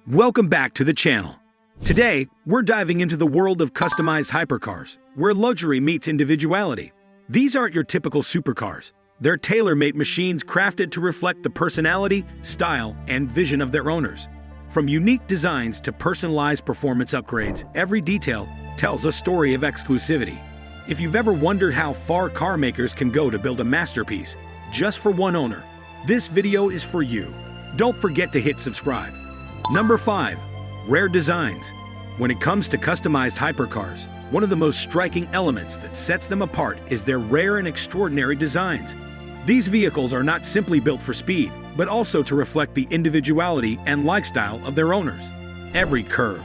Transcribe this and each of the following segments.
Welcome back to the channel. Today, we're diving into the world of customized hypercars, where luxury meets individuality. These aren't your typical supercars. They're tailor-made machines crafted to reflect the personality, style, and vision of their owners. From unique designs to personalized performance upgrades, every detail tells a story of exclusivity. If you've ever wondered how far car makers can go to build a masterpiece just for one owner, this video is for you. Don't forget to hit subscribe. Number 5. Rare designs. When it comes to customized hypercars, one of the most striking elements that sets them apart is their rare and extraordinary designs. These vehicles are not simply built for speed, but also to reflect the individuality and lifestyle of their owners. Every curve,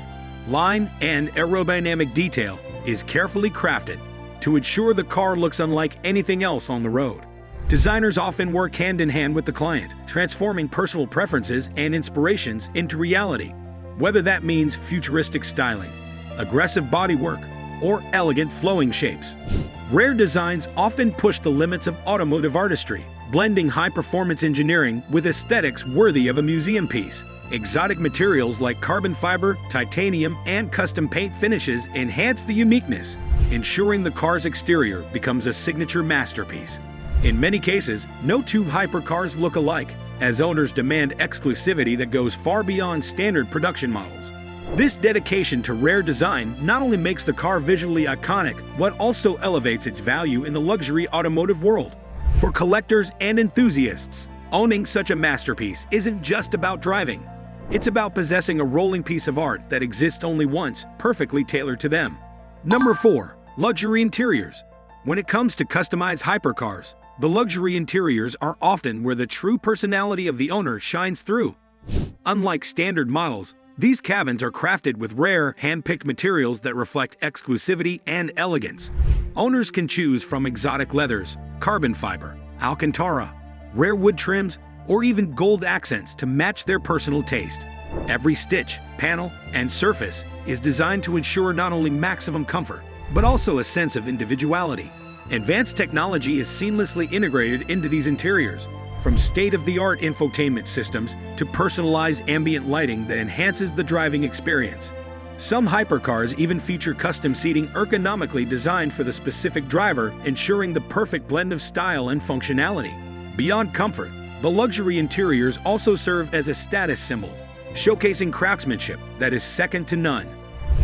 line, and aerodynamic detail is carefully crafted to ensure the car looks unlike anything else on the road. Designers often work hand-in-hand with the client, transforming personal preferences and inspirations into reality. Whether that means futuristic styling, aggressive bodywork, or elegant flowing shapes. Rare designs often push the limits of automotive artistry, blending high-performance engineering with aesthetics worthy of a museum piece. Exotic materials like carbon fiber, titanium, and custom paint finishes enhance the uniqueness, ensuring the car's exterior becomes a signature masterpiece. In many cases, no two hypercars look alike, as owners demand exclusivity that goes far beyond standard production models. This dedication to rare design not only makes the car visually iconic, but also elevates its value in the luxury automotive world. For collectors and enthusiasts, owning such a masterpiece isn't just about driving. It's about possessing a rolling piece of art that exists only once, perfectly tailored to them. Number 4. Luxury interiors. When it comes to customized hypercars, the luxury interiors are often where the true personality of the owner shines through. Unlike standard models, these cabins are crafted with rare, hand-picked materials that reflect exclusivity and elegance. Owners can choose from exotic leathers, carbon fiber, alcantara, rare wood trims, or even gold accents to match their personal taste. Every stitch, panel, and surface is designed to ensure not only maximum comfort, but also a sense of individuality. Advanced technology is seamlessly integrated into these interiors, from state-of-the-art infotainment systems to personalized ambient lighting that enhances the driving experience. Some hypercars even feature custom seating ergonomically designed for the specific driver, ensuring the perfect blend of style and functionality. Beyond comfort, the luxury interiors also serve as a status symbol, showcasing craftsmanship that is second to none.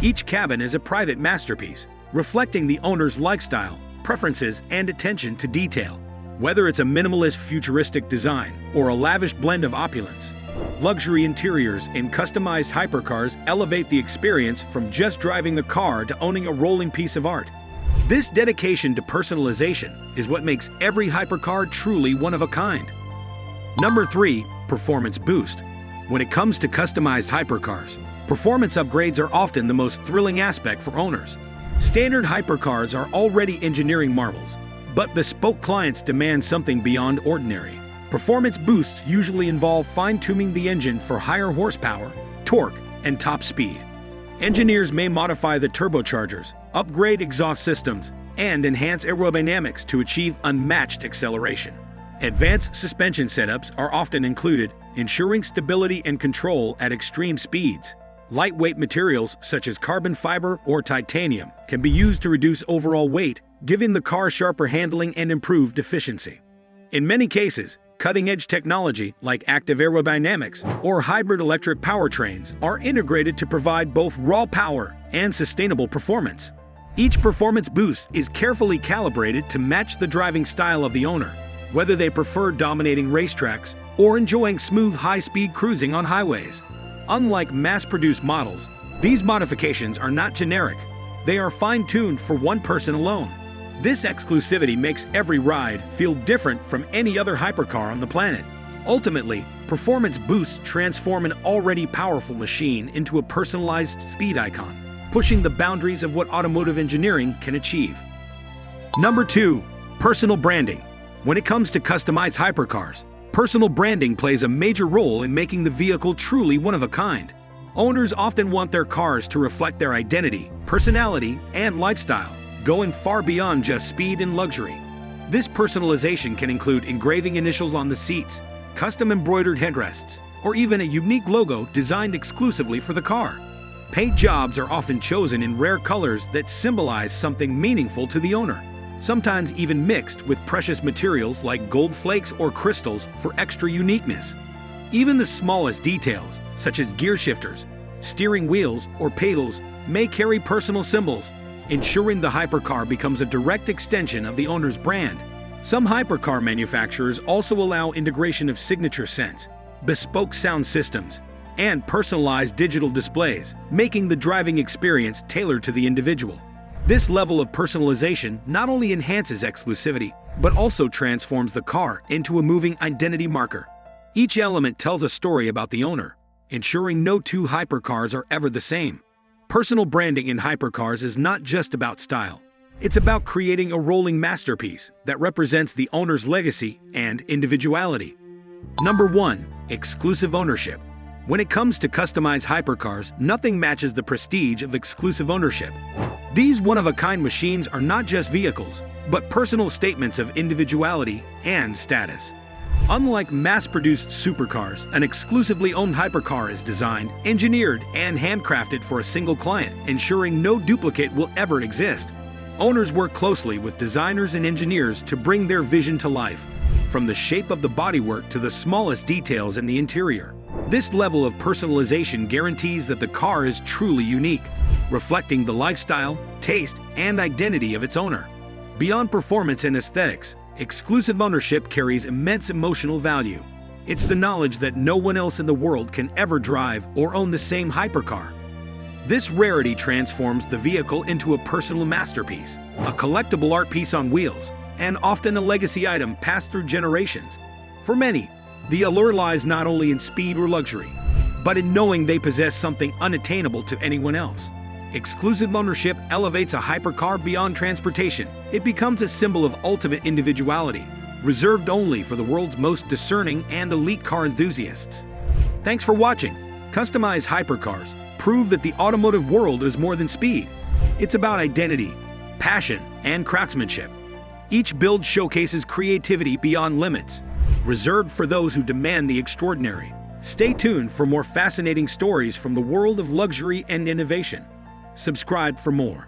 Each cabin is a private masterpiece, reflecting the owner's lifestyle, preferences, and attention to detail. Whether it's a minimalist futuristic design or a lavish blend of opulence, luxury interiors in customized hypercars elevate the experience from just driving the car to owning a rolling piece of art. This dedication to personalization is what makes every hypercar truly one of a kind. Number 3. Performance boost. When it comes to customized hypercars, performance upgrades are often the most thrilling aspect for owners. Standard hypercars are already engineering marvels, but bespoke clients demand something beyond ordinary. Performance boosts usually involve fine-tuning the engine for higher horsepower, torque, and top speed. Engineers may modify the turbochargers, upgrade exhaust systems, and enhance aerodynamics to achieve unmatched acceleration. Advanced suspension setups are often included, ensuring stability and control at extreme speeds. Lightweight materials such as carbon fiber or titanium can be used to reduce overall weight, giving the car sharper handling and improved efficiency. In many cases, cutting-edge technology like active aerodynamics or hybrid electric powertrains are integrated to provide both raw power and sustainable performance. Each performance boost is carefully calibrated to match the driving style of the owner, whether they prefer dominating racetracks or enjoying smooth high-speed cruising on highways. Unlike mass-produced models, these modifications are not generic. They are fine-tuned for one person alone. This exclusivity makes every ride feel different from any other hypercar on the planet. Ultimately, performance boosts transform an already powerful machine into a personalized speed icon, pushing the boundaries of what automotive engineering can achieve. Number 2. Personal branding. When it comes to customized hypercars, personal branding plays a major role in making the vehicle truly one of a kind. Owners often want their cars to reflect their identity, personality, and lifestyle, going far beyond just speed and luxury. This personalization can include engraving initials on the seats, custom embroidered headrests, or even a unique logo designed exclusively for the car. Paint jobs are often chosen in rare colors that symbolize something meaningful to the owner, sometimes even mixed with precious materials like gold flakes or crystals for extra uniqueness. Even the smallest details, such as gear shifters, steering wheels, or pedals, may carry personal symbols, ensuring the hypercar becomes a direct extension of the owner's brand. Some hypercar manufacturers also allow integration of signature scents, bespoke sound systems, and personalized digital displays, making the driving experience tailored to the individual. This level of personalization not only enhances exclusivity, but also transforms the car into a moving identity marker. Each element tells a story about the owner, ensuring no two hypercars are ever the same. Personal branding in hypercars is not just about style. It's about creating a rolling masterpiece that represents the owner's legacy and individuality. Number 1. Exclusive ownership. When it comes to customized hypercars, nothing matches the prestige of exclusive ownership. These one-of-a-kind machines are not just vehicles, but personal statements of individuality and status. Unlike mass-produced supercars, an exclusively owned hypercar is designed, engineered, and handcrafted for a single client, ensuring no duplicate will ever exist. Owners work closely with designers and engineers to bring their vision to life, from the shape of the bodywork to the smallest details in the interior. This level of personalization guarantees that the car is truly unique, reflecting the lifestyle, taste, and identity of its owner. Beyond performance and aesthetics, exclusive ownership carries immense emotional value. It's the knowledge that no one else in the world can ever drive or own the same hypercar. This rarity transforms the vehicle into a personal masterpiece, a collectible art piece on wheels, and often a legacy item passed through generations. For many, the allure lies not only in speed or luxury, but in knowing they possess something unattainable to anyone else. Exclusive ownership elevates a hypercar beyond transportation. It becomes a symbol of ultimate individuality, reserved only for the world's most discerning and elite car enthusiasts. Thanks for watching. Customized hypercars prove that the automotive world is more than speed. It's about identity, passion, and craftsmanship. Each build showcases creativity beyond limits, reserved for those who demand the extraordinary. Stay tuned for more fascinating stories from the world of luxury and innovation. Subscribe for more.